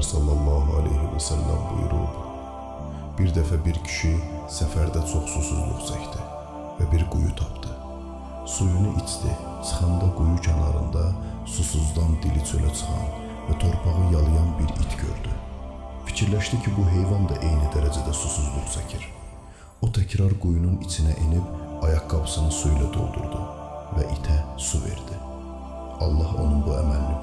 Peyğəmbər sallallahu aleyhi və səlləm buyurub, bir dəfə bir kişi səfərdə çox susuzluq çəkdi və bir quyu tapdı. Suyunu içdi, çıxanda quyu kənarında susuzdan dili çölə çıxan və torpağı yalayan bir it gördü. Fikirləşdi ki, bu heyvan da eyni dərəcədə susuzluq çəkir. O təkrar quyunun içinə enib ayaqqabısını su ilə doldurdu və itə su verdi. Allah onun bu əməlini